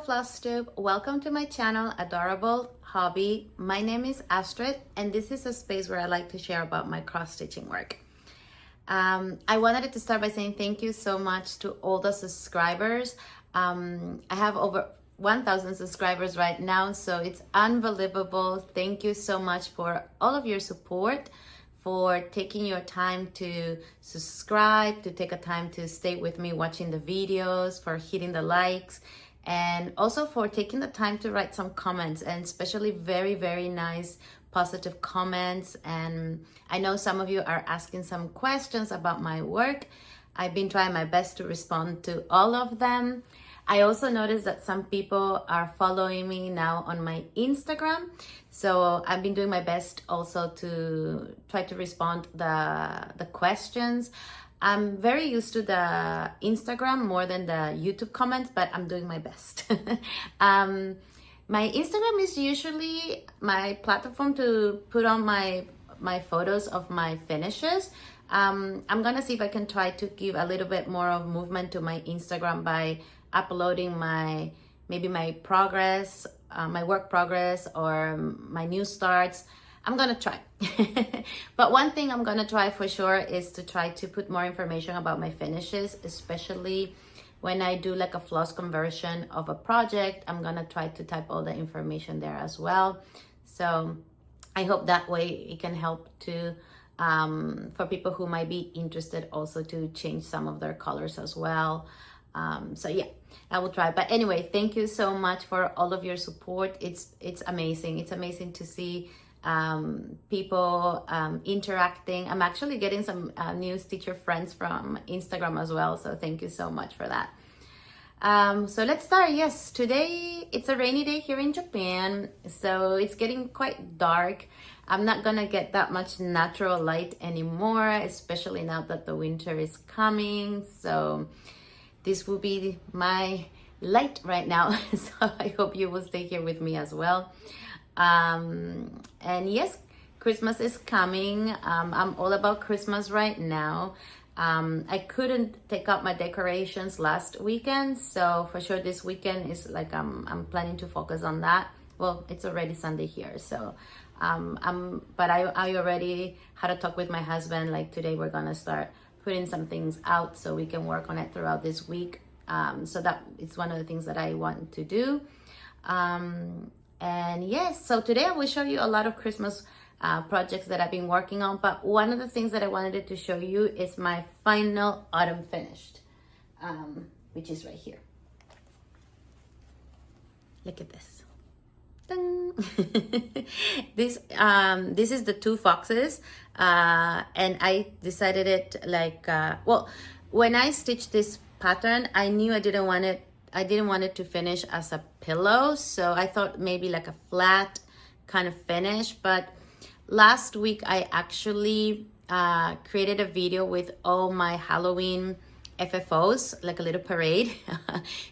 Floss Tube, welcome to my channel Adorable Hobby. My name is Astrid and this is a space where I like to share about my cross-stitching work. I wanted to start by saying thank you so much to all the subscribers. I have over 1,000 subscribers right now, so it's unbelievable. Thank you so much for all of your support, for taking your time to subscribe, to take a time to stay with me watching the videos, for hitting the likes, and also for taking the time to write some comments, and especially very nice positive comments. And I know some of you are asking some questions about my work. I've been trying my best to respond to all of them. I also noticed that some people are following me now on my Instagram. So I've been doing my best also to try to respond the questions. I'm very used to the Instagram more than the YouTube comments, but I'm doing my best. My Instagram is usually my platform to put on my photos of my finishes. I'm gonna see if I can try to give a little bit more of movement to my Instagram by uploading maybe my progress, my work progress, or my new starts. I'm gonna try. But one thing I'm gonna try for sure is to try to put more information about my finishes, especially when I do like a floss conversion of a project. I'm gonna try to type all the information there as well. So I hope that way it can help to for people who might be interested also to change some of their colors as well. So yeah, I will try. But anyway, thank you so much for all of your support. It's amazing. It's amazing to see people interacting. I'm actually getting some new stitcher friends from Instagram as well, so thank you so much for that. So let's start. Yes, today it's a rainy day here in Japan, so it's getting quite dark. I'm not gonna get that much natural light anymore, especially now that the winter is coming. So this will be my light right now. So I hope you will stay here with me as well. And yes, Christmas is coming. I'm all about Christmas right now. I couldn't take out my decorations last weekend, so for sure this weekend is like I'm planning to focus on that. Well, it's already Sunday here, so but I already had a talk with my husband, like today we're gonna start putting some things out so we can work on it throughout this week. So that it's one of the things that I want to do. And yes, so today I will show you a lot of Christmas projects that I've been working on, but one of the things that I wanted to show you is my final autumn finished, which is right here. Look at this. This is the two foxes, and I decided it like well, when I stitched this pattern, I knew I didn't want it to finish as a pillow, so I thought maybe like a flat kind of finish. But last week I actually created a video with all my Halloween FFOs, like a little parade.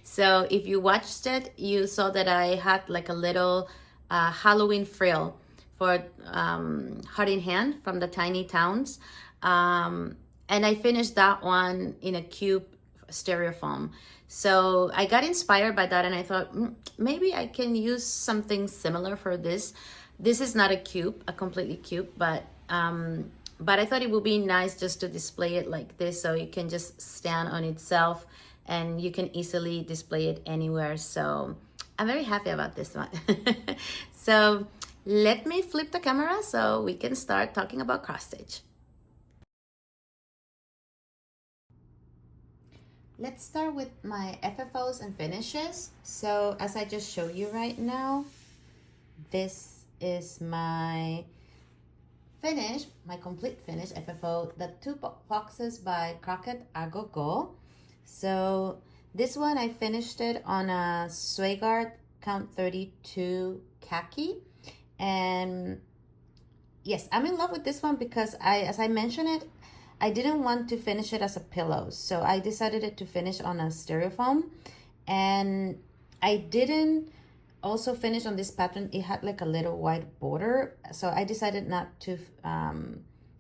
So if you watched it, you saw that I had like a little Halloween frill for Heart in Hand from the Tiny Towns, and I finished that one in a cube styrofoam. So I got inspired by that and I thought maybe I can use something similar for this. This is not a cube, a completely cube, but I thought it would be nice just to display it like this, so it can just stand on itself and you can easily display it anywhere. So I'm very happy about this one. So let me flip the camera so we can start talking about cross stitch. Let's start with my FFOs and finishes. So as I just showed you right now, this is my finish, my complete finish FFO, the two boxes by Crocette Gogo. So this one I finished it on a Swagard count 32 khaki, and yes, I'm in love with this one because as I mentioned it, I didn't want to finish it as a pillow, so I decided to finish on a styrofoam. And I didn't also finish on this pattern. It had like a little white border, so I decided not to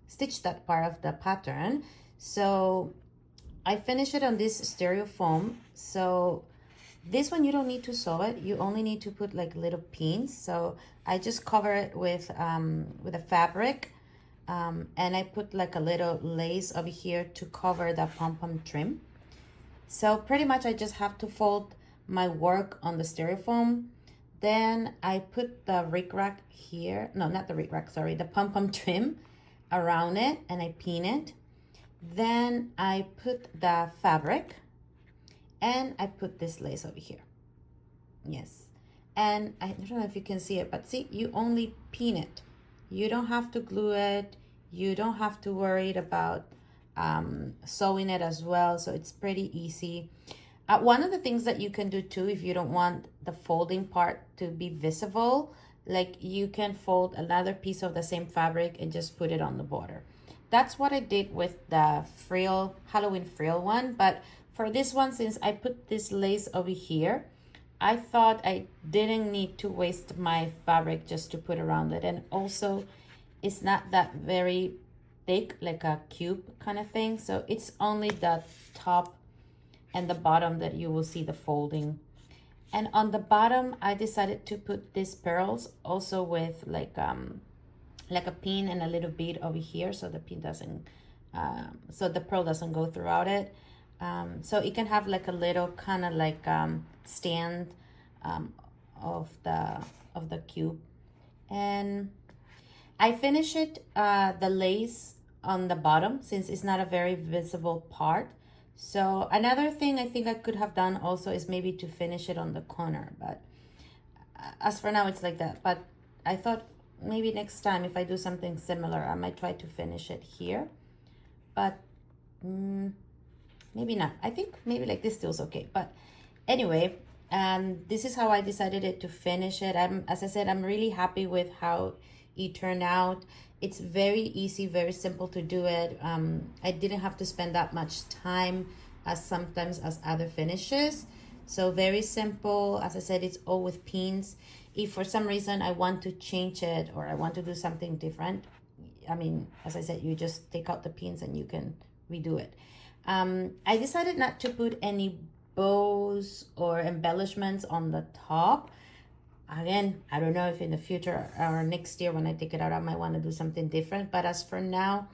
stitch that part of the pattern. So I finished it on this styrofoam. So This one you don't need to sew it. You only need to put like little pins. So I just cover it with a fabric, and I put like a little lace over here to cover the pom-pom trim. So pretty much I just have to fold my work on the styrofoam. Then I put the rickrack here. No, not the rickrack, sorry, the pom-pom trim around it, and I pin it. Then I put the fabric, and I put this lace over here. Yes. And I don't know if you can see it, but see, you only pin it. You don't have to glue it. You don't have to worry about sewing it as well. So it's pretty easy. One of the things that you can do too, if you don't want the folding part to be visible, like you can fold another piece of the same fabric and just put it on the border. That's what I did with the frill, Halloween frill one. But for this one, since I put this lace over here, I thought I didn't need to waste my fabric just to put around it. And also, it's not that very thick, like a cube kind of thing. So it's only the top and the bottom that you will see the folding. And on the bottom, I decided to put these pearls also with like a pin and a little bead over here, so the pin doesn't, so the pearl doesn't go throughout it. So it can have like a little kind of like stand of the cube. And I finish it the lace on the bottom, since it's not a very visible part. So another thing I think I could have done also is maybe to finish it on the corner, but as for now it's like that. But I thought maybe next time if I do something similar, I might try to finish it here, but maybe not. I think maybe like this still's okay. But anyway, this is how I decided it to finish it. As I said, I'm really happy with how it turned out. It's very easy, very simple to do it. I didn't have to spend that much time as sometimes as other finishes. So very simple. As I said, it's all with pins. If for some reason I want to change it or I want to do something different, I mean, as I said, you just take out the pins and you can redo it. I decided not to put any bows or embellishments on the top. Again, I don't know if in the future or next year when I take it out, I might want to do something different. But as for now,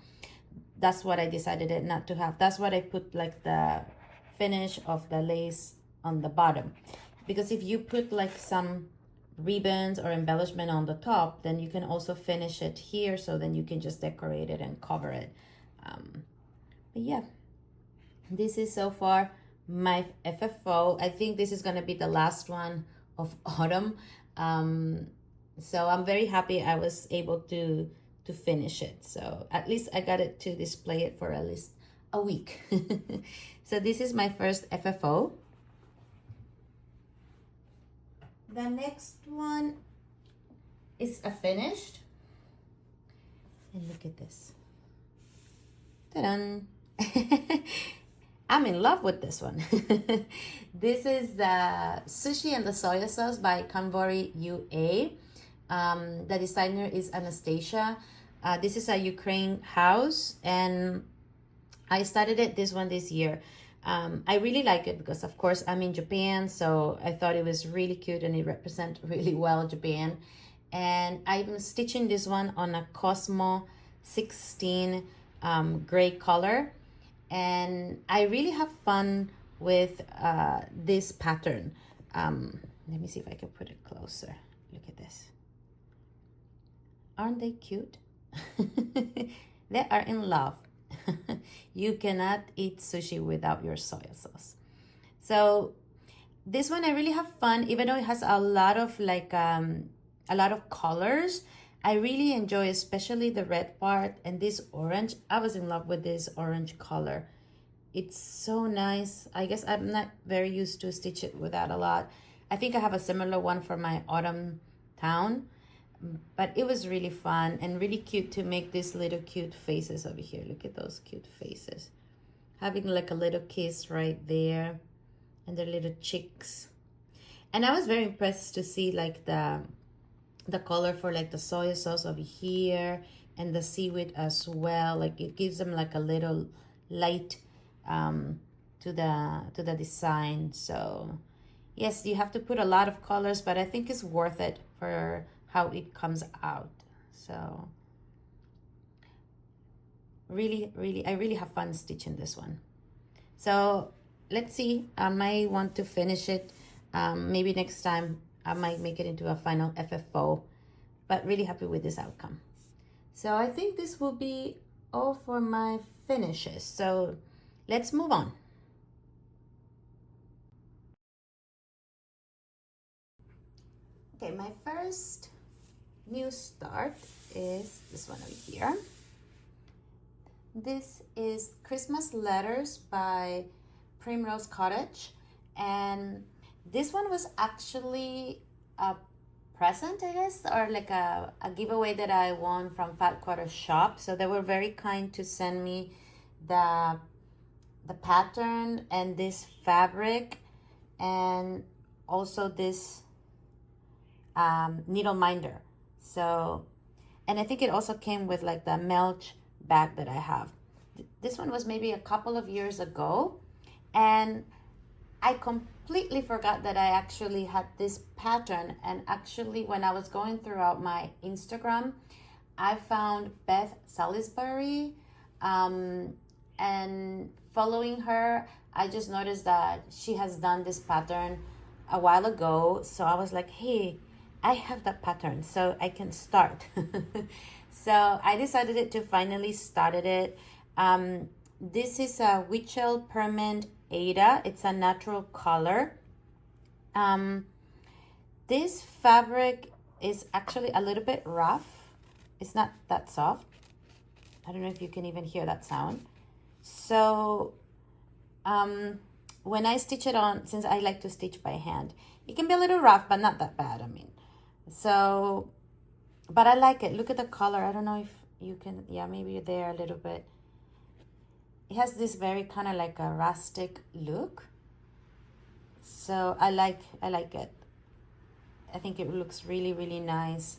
that's what I decided not to have. That's what I put like the finish of the lace on the bottom. Because if you put like some ribbons or embellishment on the top, then you can also finish it here. So then you can just decorate it and cover it. But yeah, this is so far my FFO. I think this is going to be the last one of autumn. So I'm very happy I was able to finish it. So at least I got it to display it for at least a week. So this is my first FFO. The next one is a finished. And look at this. Ta-da! I'm in love with this one. This is the Sushi and the Soy Sauce by Convory UA. The designer is Anastasia. This is a Ukraine house, and I started this year. I really like it because, of course, I'm in Japan, so I thought it was really cute and it represents really well Japan. And I'm stitching this one on a Cosmo 16 gray color. And I really have fun with this pattern. Let me see if I can put it closer. Look at this. Aren't they cute? They are in love. You cannot eat sushi without your soy sauce. So this one I really have fun, even though it has a lot of like a lot of colors. I really enjoy especially the red part and this orange. I was in love with this orange color. It's so nice. I guess I'm not very used to stitch it with that a lot. I think I have a similar one for my autumn town, but it was really fun and really cute to make these little cute faces over here. Look at those cute faces. Having like a little kiss right there and their little cheeks. And I was very impressed to see like the color for like the soy sauce over here and the seaweed as well. Like it gives them like a little light to the design. So Yes, you have to put a lot of colors, but I think it's worth it for how it comes out. So really, I really have fun stitching this one. So let's see, I might want to finish it. Maybe next time I might make it into a final FFO, but really happy with this outcome. So I think this will be all for my finishes. So let's move on. Okay, my first new start is this one over here. This is Christmas Letters by Primrose Cottage, and this one was actually a present, I guess, or like a giveaway that I won from Fat Quarter Shop. So they were very kind to send me the pattern and this fabric, and also this needle minder. So, and I think it also came with like the Melch bag that I have. This one was maybe a couple of years ago, and I completely forgot that I actually had this pattern. And actually, when I was going throughout my Instagram, I found Beth Salisbury, and following her, I just noticed that she has done this pattern a while ago. So I was like, hey, I have that pattern, so I can start. So I decided to finally started it. This is a Wichel Permanent Ada. It's a natural color. This fabric is actually a little bit rough. It's not that soft. I don't know if you can even hear that sound. So when I stitch it on, since I like to stitch by hand, it can be a little rough, but not that bad. I mean, so, but I like it. Look at the color. I don't know if you can, yeah, maybe there a little bit. It has this very kind of like a rustic look. So I like it. I think it looks really, really nice.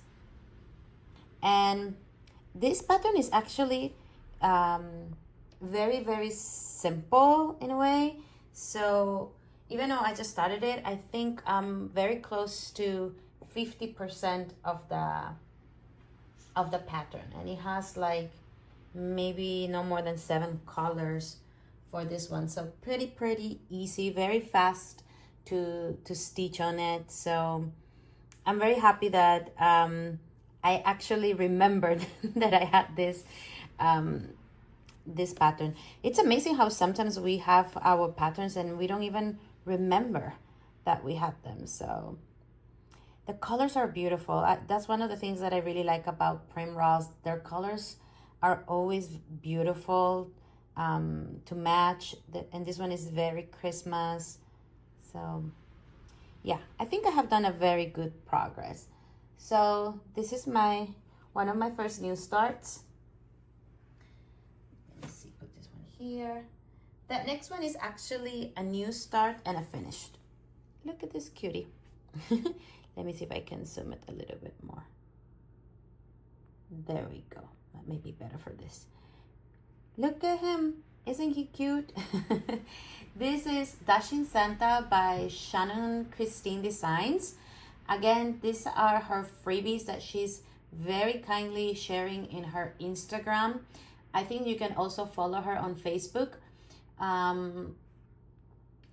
And this pattern is actually very, very simple in a way. So even though I just started it, I think I'm very close to 50% of the pattern, and it has like maybe no more than 7 colors for this one. So pretty easy, very fast to stitch on it. So I'm very happy that I actually remembered that I had this this pattern. It's amazing how sometimes we have our patterns and we don't even remember that we had them. So the colors are beautiful. That's one of the things that I really like about Primrose. Their colors are always beautiful to match. And this one is very Christmas. So yeah, I think I have done a very good progress. So this is one of my first new starts. Let me see, put this one here. That next one is actually a new start and a finished. Look at this cutie. Let me see if I can zoom it a little bit more. There we go. That may be better for this. Look at him. Isn't he cute? This is Dashing Santa by Shannon Christine Designs. Again, these are her freebies that she's very kindly sharing in her Instagram. I think you can also follow her on Facebook. And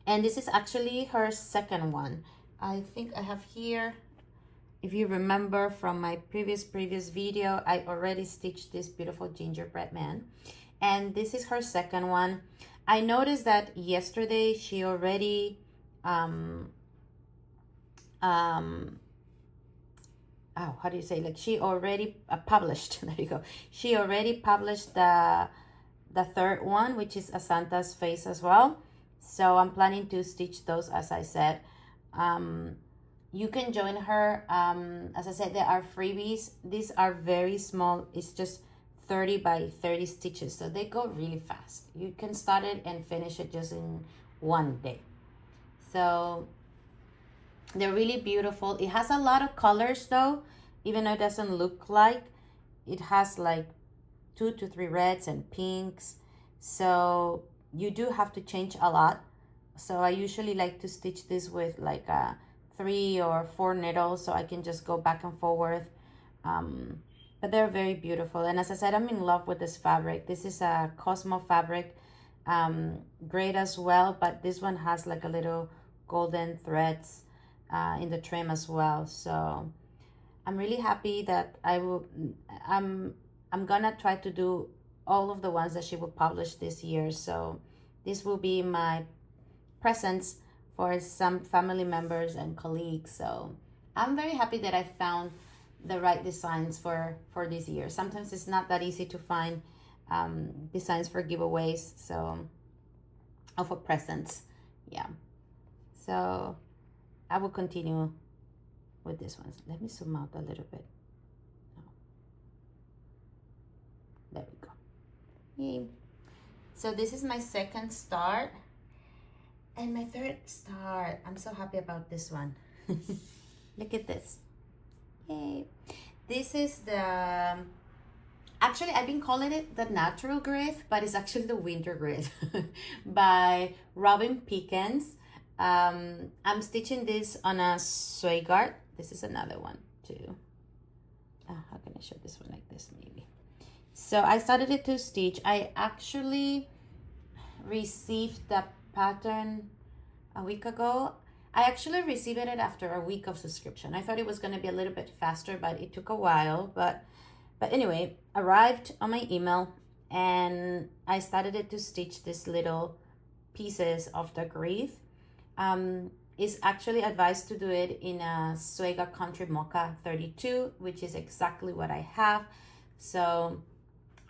this is actually her second one. I think I have here, if you remember from my previous video, I already stitched this beautiful gingerbread man. And this is her second one. I noticed that yesterday she already, how do you say, like she already published, there you go. She already published the third one, which is a Santa's face as well. So I'm planning to stitch those, as I said. You can join her. As I said, there are freebies. These are very small. It's just 30 by 30 stitches. So they go really fast. You can start it and finish it just in one day. So they're really beautiful. It has a lot of colors though, even though it doesn't look like. It has like 2 to 3 reds and pinks. So you do have to change a lot So I usually like to stitch this with like 3 or 4 needles, so I can just go back and forth. But they're very beautiful, and as I said, I'm in love with this fabric. This is a Cosmo fabric, great as well, but this one has like a little golden threads in the trim as well. So I'm really happy that I'm gonna try to do all of the ones that she will publish this year. So this will be my presents for some family members and colleagues. So I'm very happy that I found the right designs for this year. Sometimes it's not that easy to find designs for giveaways, so or for presents. Yeah, so I will continue with this one. Let me zoom out a little bit. There we go. Yay. So this is my second start and my third start. I'm so happy about this one. Look at this. Yay. This is the, actually I've been calling it the natural wreath, but it's actually the winter wreath by Robin Pickens. I'm stitching this on a swagard. This is another one too. How can I show this one like this maybe? So I started it to stitch. I actually received the pattern a week ago. I actually received it after a week of subscription. I thought it was going to be a little bit faster, but it took a while. But anyway, arrived on my email, and I started it to stitch these little pieces of the wreath. It's actually advised to do it in a Suega Country Mocha 32, which is exactly what I have. So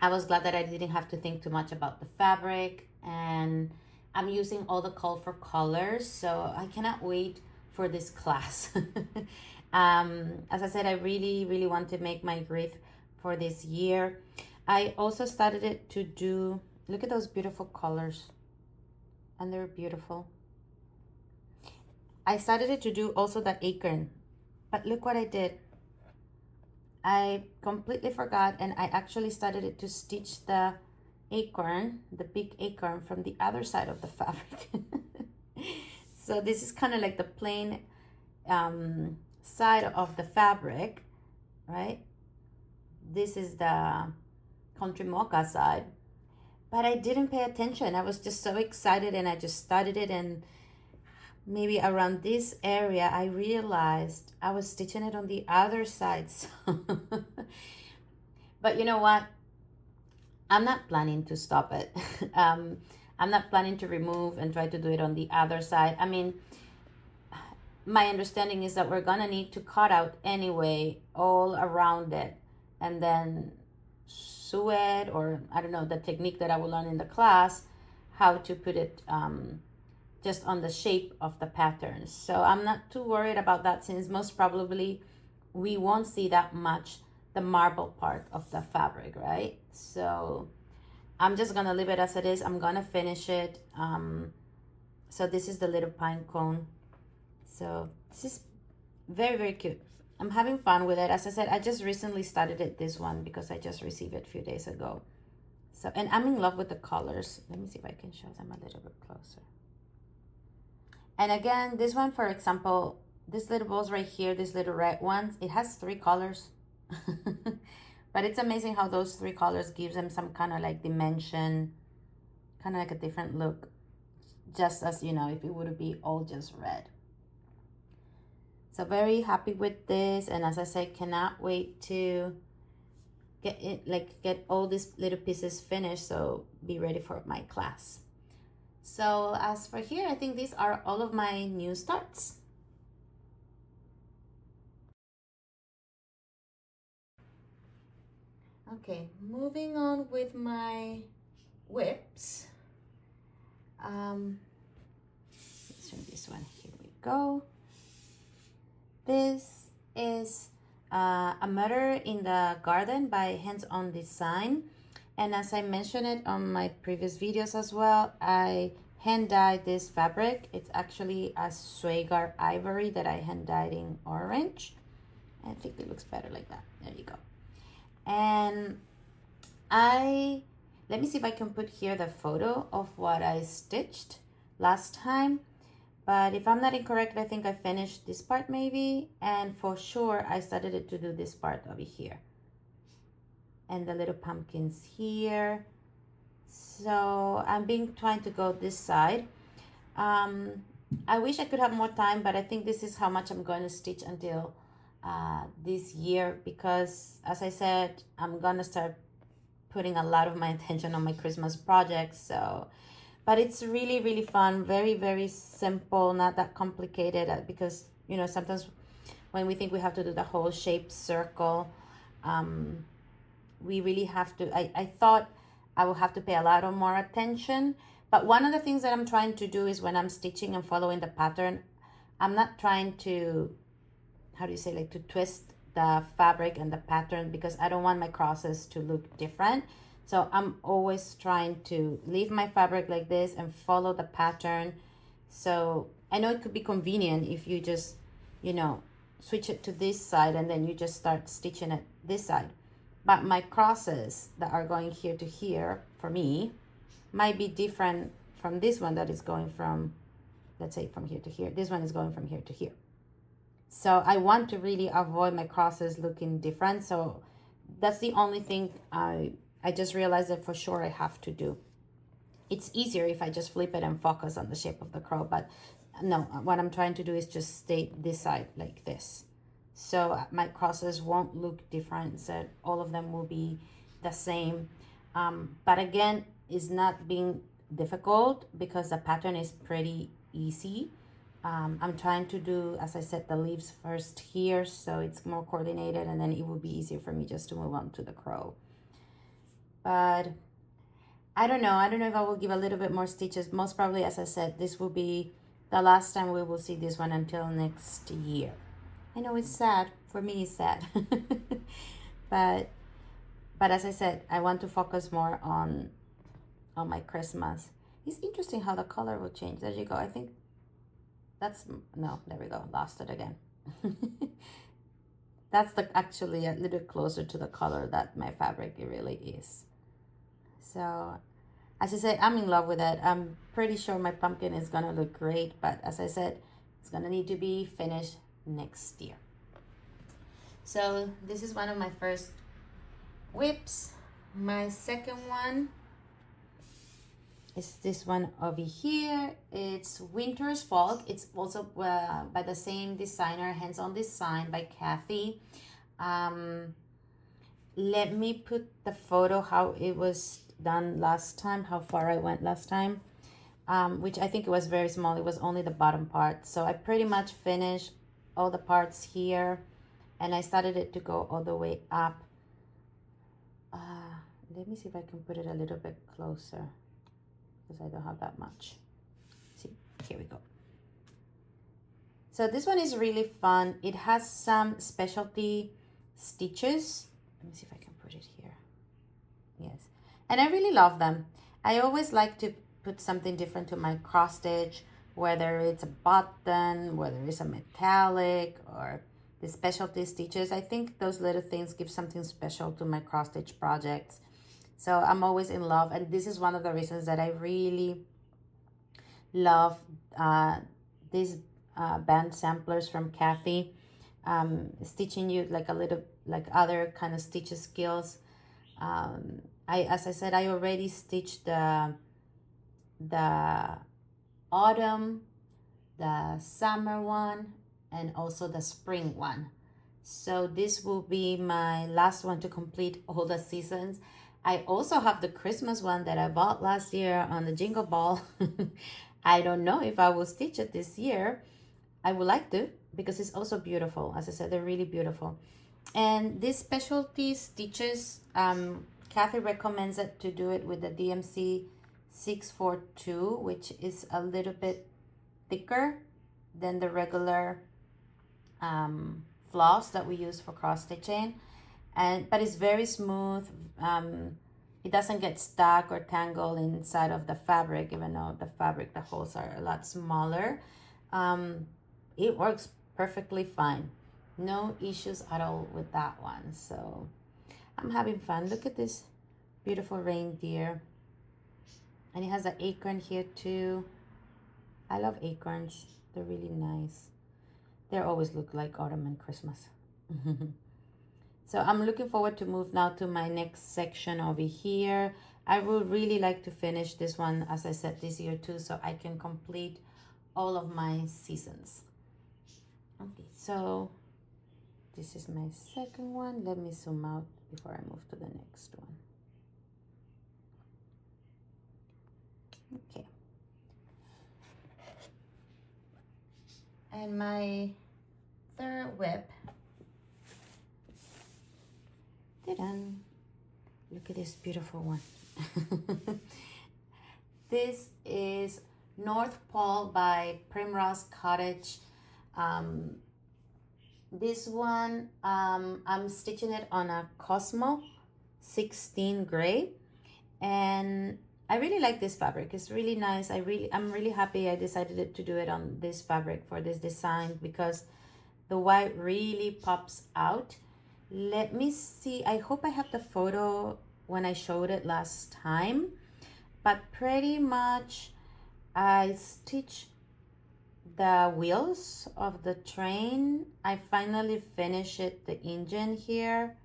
I was glad that I didn't have to think too much about the fabric, and I'm using all the call for colors, so I cannot wait for this class. As I said, I really want to make my wreath for this year. I also started it to do, look at those beautiful colors, and they're beautiful. I started it to do also the acorn, but look what I did. I completely forgot, and I actually started it to stitch the acorn, the big acorn, from the other side of the fabric. So this is kind of like the plain side of the fabric, right? This is the Country Mocha side, but I didn't pay attention. I was just so excited, and I just started it, and maybe around this area I realized I was stitching it on the other side. So but you know what, I'm not planning to stop it. I'm not planning to remove and try to do it on the other side. I mean, my understanding is that we're gonna need to cut out anyway all around it, and then sew it, or I don't know, the technique that I will learn in the class, how to put it just on the shape of the patterns. So I'm not too worried about that, since most probably we won't see that much the marble part of the fabric, right? So I'm just gonna leave it as it is. I'm gonna finish it. So this is the little pine cone. So this is very cute. I'm having fun with it. As I said, I just recently started it, this one, because I just received it a few days ago. So, and I'm in love with the colors. Let me see if I can show them a little bit closer. And again, this one, for example, this little balls right here, these little red ones, it has 3 colors. But it's amazing how those 3 colors gives them some kind of like dimension, kind of like a different look, just as, you know, if it would be all just red. So very happy with this, and as I said, cannot wait to get it, like get all these little pieces finished, so be ready for my class. So as for here, I think these are all of my new starts. Okay, moving on with my whips. Let's show this one. Here we go. This is a Murder in the Garden by Hands On Design. And as I mentioned it on my previous videos as well, I hand dyed this fabric. It's actually a Swagard ivory that I hand dyed in orange. I think it looks better like that. There you go. And let me see if I can put here the photo of what I stitched. last time. But if I'm not incorrect, I think I finished this part maybe. And for sure, I started to do this part over here. And the little pumpkins here. So I'm trying to go this side. I wish I could have more time, but I think this is how much I'm going to stitch until this year, because as I said, I'm gonna start putting a lot of my attention on my Christmas projects. So, but it's really, really fun, very, very simple, not that complicated, because you know, sometimes when we think we have to do the whole shape circle, we really have to, I thought I will have to pay a lot of more attention. But one of the things that I'm trying to do is when I'm stitching and following the pattern, I'm not trying to, how do you say, like to twist the fabric and the pattern, because I don't want my crosses to look different. So I'm always trying to leave my fabric like this and follow the pattern. So I know it could be convenient if you just, you know, switch it to this side and then you just start stitching it this side. But my crosses that are going here to here, for me, might be different from this one that is going from, let's say, from here to here. This one is going from here to here. So I want to really avoid my crosses looking different. So that's the only thing I just realized that for sure I have to do. It's easier if I just flip it and focus on the shape of the crow, but no, what I'm trying to do is just stay this side like this. So my crosses won't look different, so all of them will be the same. But again, it's not being difficult because the pattern is pretty easy. I'm trying to do, as I said, the leaves first here, so it's more coordinated, and then it will be easier for me just to move on to the crow. But I don't know if I will give a little bit more stitches. Most probably, as I said, this will be the last time we will see this one until next year. I know it's sad. For me, it's sad. but as I said, I want to focus more on my Christmas. It's interesting how the color will change. There you go. I think that's, no, there we go. Lost it again. That's actually a little closer to the color that my fabric really is. So, as I said, I'm in love with it. I'm pretty sure my pumpkin is gonna look great, but as I said, it's gonna need to be finished next year. So this is one of my first whips. My second one is this one over here. It's Winter's Folk. It's also by the same designer, Hands On Design by Kathy. Let me put the photo how it was done last time, how far I went last time, which I think it was very small. It was only the bottom part. So I pretty much finished all the parts here, and I started it to go all the way up. Let me see if I can put it a little bit closer, because I don't have that much. See, here we go. So this one is really fun. It has some specialty stitches. Let me see if I can put it here. Yes, and I really love them. I always like to put something different to my cross stitch, whether it's a button, whether it's a metallic, or the specialty stitches. I think those little things give something special to my cross stitch projects. So I'm always in love, and this is one of the reasons that I really love these band samplers from Kathy. Stitching you like a little, like other kind of stitches skills. As I said, I already stitched the autumn, the summer one, and also the spring one. So this will be my last one to complete all the seasons. I also have the Christmas one that I bought last year on the Jingle Ball. I don't know if I will stitch it this year. I would like to, because it's also beautiful. As I said, they're really beautiful. And these specialty stitches, Kathy recommends it to do it with the DMC 642, which is a little bit thicker than the regular floss that we use for cross stitching, but it's very smooth. It doesn't get stuck or tangled inside of the fabric, even though the holes are a lot smaller. It works perfectly fine. No issues at all with that one. So I'm having fun. Look at this beautiful reindeer. And it has an acorn here too. I love acorns. They're really nice. They always look like autumn and Christmas. So I'm looking forward to move now to my next section over here. I would really like to finish this one, as I said, this year too, so I can complete all of my seasons. Okay, so this is my second one. Let me zoom out before I move to the next one. Okay. And my third whip. Ta-da! Look at this beautiful one. This is North Pole by Primrose Cottage. This one, I'm stitching it on a Cosmo 16 gray, and I really like this fabric. It's really nice. I'm really happy I decided to do it on this fabric for this design because the white really pops out. Let me see. I hope I have the photo when I showed it last time, but pretty much I stitched the wheels of the train. I finally finished it, the engine here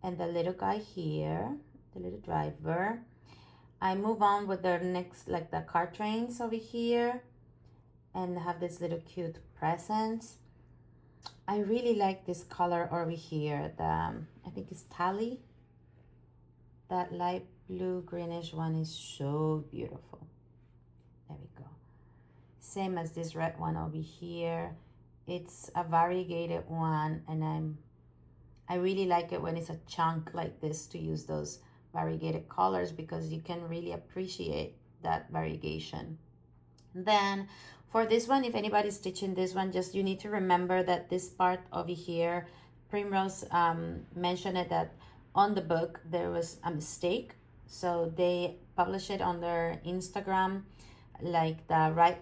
and the little guy here, the little driver. I move on with the next, like the car trains over here, and have this little cute presents. I really like this color over here. I think it's Tally. That light blue greenish one is so beautiful. There we go. Same as this red one over here. It's a variegated one, and I really like it when it's a chunk like this, to use those variegated colors, because you can really appreciate that variegation. Then for this one, if anybody's stitching this one, just you need to remember that this part over here, Primrose mentioned it that on the book there was a mistake, so they publish it on their Instagram, like the right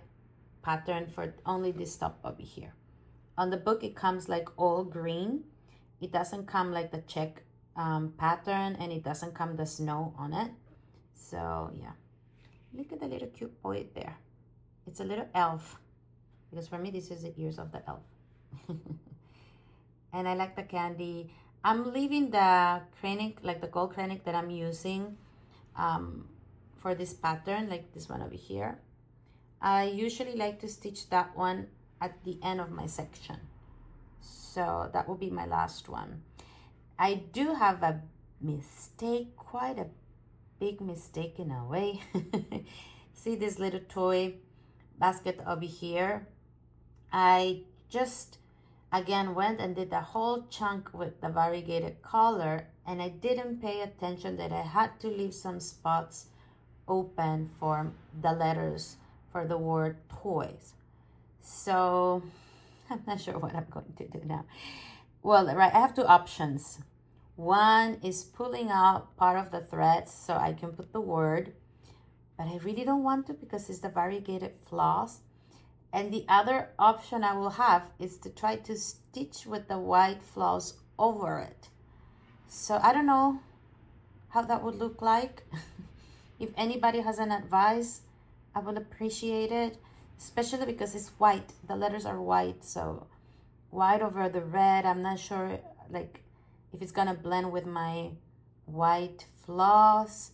pattern for only this top over here. On the book it comes like all green. It doesn't come like the check pattern, and it doesn't come the snow on it. So yeah, look at the little cute boy there. It's a little elf, because for me this is the ears of the elf. And I like the candy. I'm leaving the cranic, like the gold cranic that I'm using for this pattern, like this one over here. I usually like to stitch that one at the end of my section, so that will be my last one. I do have a mistake, quite a big mistake in a way. See this little toy basket over here? I just again went and did the whole chunk with the variegated color, and I didn't pay attention that I had to leave some spots open for the letters for the word toys. So I'm not sure what I'm going to do now. Well, right, I have two options. One is pulling out part of the threads so I can put the word, but I really don't want to because it's the variegated floss. And the other option I will have is to try to stitch with the white floss over it. So I don't know how that would look like. If anybody has an advice, I will appreciate it, especially because it's white. The letters are white, so white over the red. I'm not sure like if it's gonna blend with my white floss,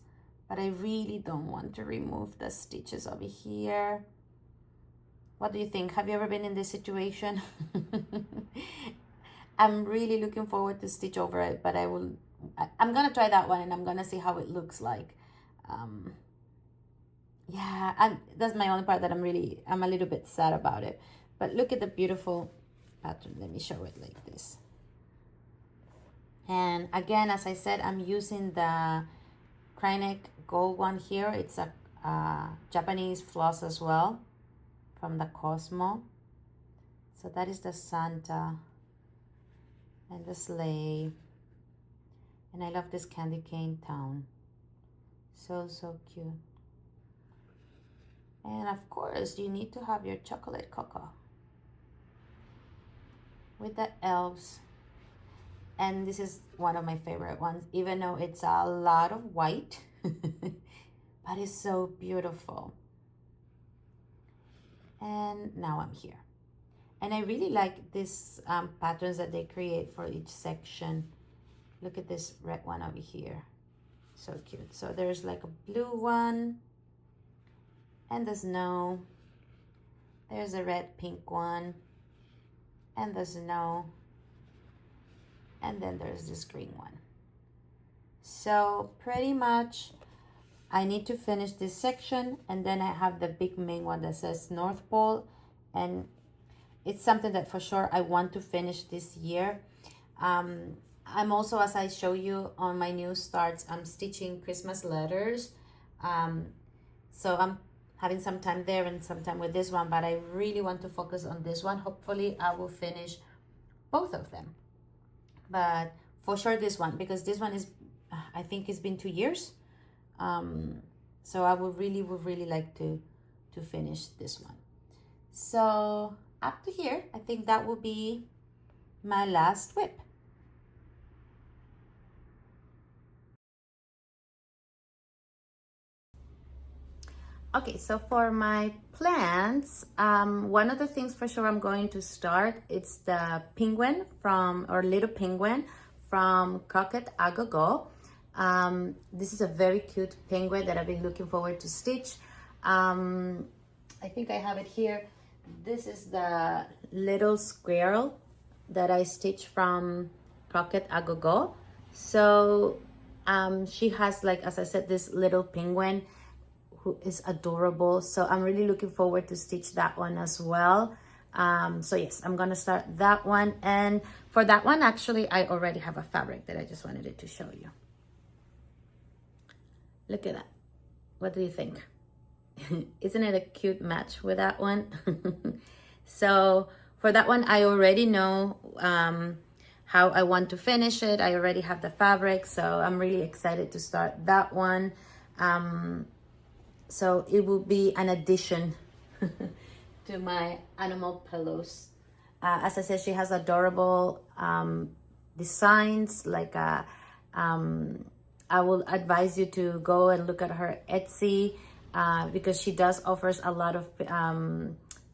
but I really don't want to remove the stitches over here. What do you think? Have you ever been in this situation? I'm really looking forward to stitch over it, but I'm gonna try that one, and I'm gonna see how it looks like. Yeah, and that's my only part that I'm a little bit sad about it. But look at the beautiful pattern. Let me show it like this. And again, as I said, I'm using the Cranic gold one here. It's a Japanese floss as well, from the Cosmo. So that is the Santa and the sleigh. And I love this candy cane town. So cute. And of course, you need to have your chocolate cocoa with the elves. And this is one of my favorite ones, even though it's a lot of white, but it's so beautiful. And now I'm here. And I really like these patterns that they create for each section. Look at this red one over here. So cute. So there's like a blue one and the snow. There's a red pink one and the snow. And then there's this green one. So pretty much I need to finish this section, and then I have the big main one that says North Pole, and it's something that for sure I want to finish this year. I'm also, as I show you on my new starts, I'm stitching Christmas letters. So I'm having some time there and some time with this one, but I really want to focus on this one. Hopefully I will finish both of them. But for sure this one, because this one is, I think it's been 2 years. So I would really like to finish this one. So up to here, I think that will be my last whip. Okay, so for my plants, one of the things for sure I'm going to start, it's the penguin from, or little penguin from Crocette a Gogo. This is a very cute penguin that I've been looking forward to stitch. I think I have it here. This is the little squirrel that I stitched from Crocette a Gogo. So she has, like, as I said, this little penguin who is adorable. So I'm really looking forward to stitch that one as well. So yes, I'm gonna start that one. And for that one, actually, I already have a fabric that I just wanted to show you. Look at that. What do you think? Isn't it a cute match with that one? So for that one, I already know how I want to finish it. I already have the fabric, so I'm really excited to start that one. So it will be an addition to my animal pillows. As I said, she has adorable designs. Like I will advise you to go and look at her Etsy because she does offers a lot of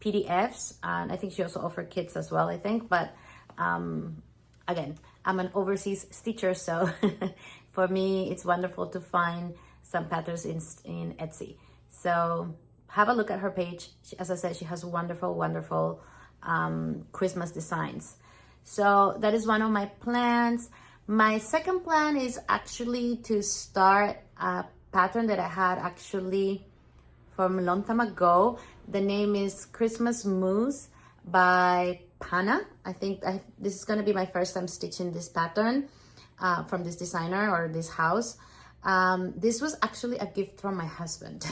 PDFs, and I think she also offers kits as well, I think. But again, I'm an overseas stitcher, so for me it's wonderful to find some patterns in Etsy. So have a look at her page. As I said, she has wonderful Christmas designs. So that is one of my plans. My second plan is actually to start a pattern that I had actually from a long time ago. The name is Christmas Mousse by Pana. I think this is going to be my first time stitching this pattern from this designer or this house. This was actually a gift from my husband.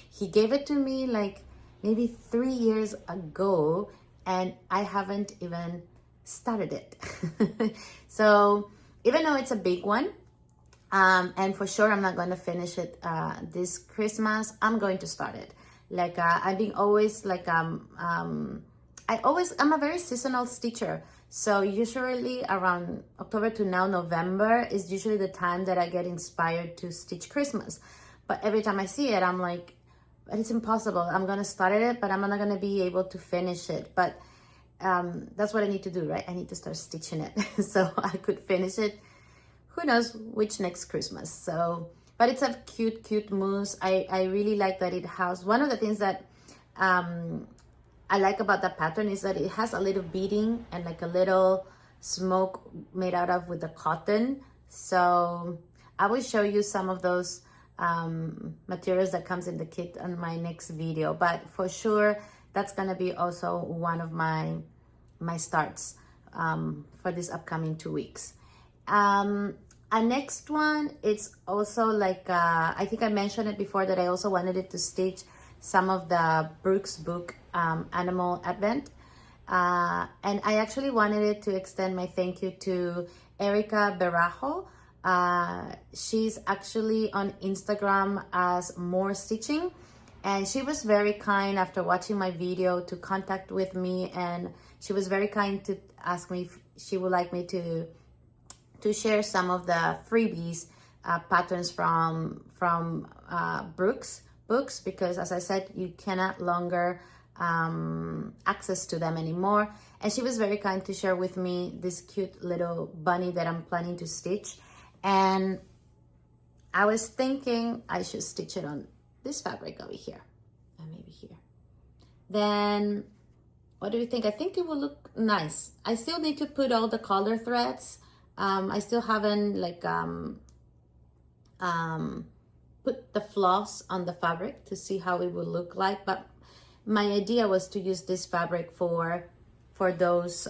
He gave it to me like maybe 3 years ago, and I haven't even started it. So even though it's a big one, and for sure I'm not going to finish it this Christmas, I'm going to start it. Like I've been always like I'm a very seasonal stitcher. So usually around October to now November is usually the time that I get inspired to stitch Christmas. But every time I see it, I'm like, but it's impossible. I'm gonna start it, but I'm not gonna be able to finish it. But that's what I need to do, right? I need to start stitching it so I could finish it. Who knows which next Christmas. So, but it's a cute mousse. I really like that it has, one of the things that I like about that pattern is that it has a little beading and like a little smoke made out of with the cotton. So I will show you some of those materials that comes in the kit on my next video. But for sure, that's gonna be also one of my starts for this upcoming 2 weeks. A next one, it's also like, I think I mentioned it before that I also wanted it to stitch some of the Brooks book Animal Advent. And I actually wanted it to extend my thank you to Erica Barajo. She's actually on Instagram as More Stitching. And she was very kind after watching my video to contact with me. And she was very kind to ask me if she would like me to share some of the freebies patterns from Brooks books, because as I said, you cannot longer access to them anymore. And she was very kind to share with me this cute little bunny that I'm planning to stitch. And I was thinking I should stitch it on this fabric over here, and maybe here. Then, what do you think? I think it will look nice. I still need to put all the color threads. I still haven't like put the floss on the fabric to see how it will look like, but my idea was to use this fabric for those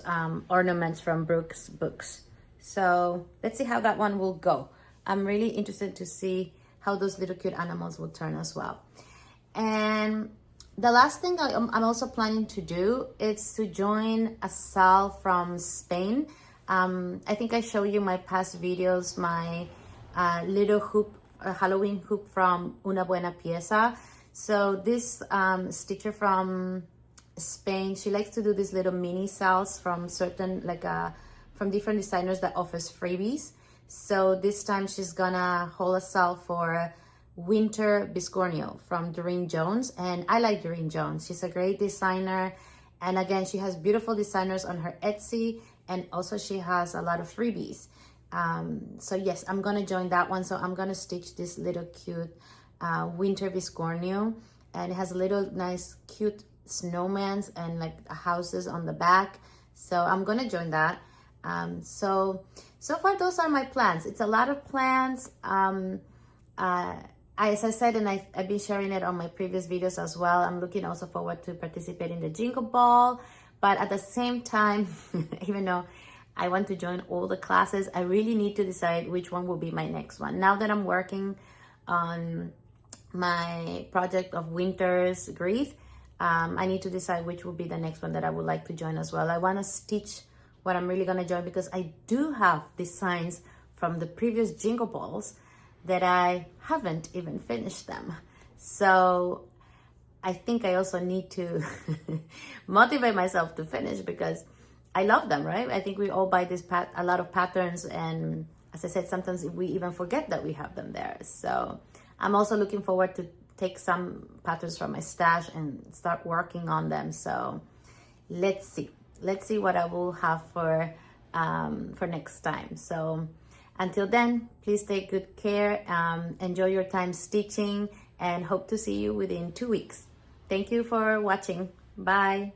ornaments from Brooke's books. So let's see how that one will go. I'm really interested to see how those little cute animals will turn as well. And the last thing I'm also planning to do is to join a sal from Spain. I think I showed you my past videos, my little hoop, Halloween hoop from Una Buena Pieza. So this stitcher from Spain, she likes to do these little mini sals from certain, from different designers that offers freebies. So this time she's gonna hold a sal for Winter Biscornio from Doreen Jones. And I like Doreen Jones. She's a great designer. And again, she has beautiful designers on her Etsy. And also she has a lot of freebies. So yes, I'm gonna join that one. So I'm gonna stitch this little cute Winter Biscornio. And it has a little nice cute snowmans and like houses on the back. So I'm gonna join that. So far those are my plans. It's a lot of plans. As I said, and I've been sharing it on my previous videos as well, I'm looking also forward to participate in the Jingle Ball. But at the same time, even though I want to join all the classes, I really need to decide which one will be my next one. Now that I'm working on my project of Winter's wreath, I need to decide which will be the next one that I would like to join as well. I want to stitch what I'm really going to join because I do have designs from the previous Jingle Balls that I haven't even finished them. So I think I also need to motivate myself to finish because I love them, right? I think we all buy a lot of patterns, and as I said, sometimes we even forget that we have them there. So I'm also looking forward to take some patterns from my stash and start working on them. So let's see what I will have for next time. So until then, please take good care, enjoy your time stitching, and hope to see you within 2 weeks. Thank you for watching. Bye.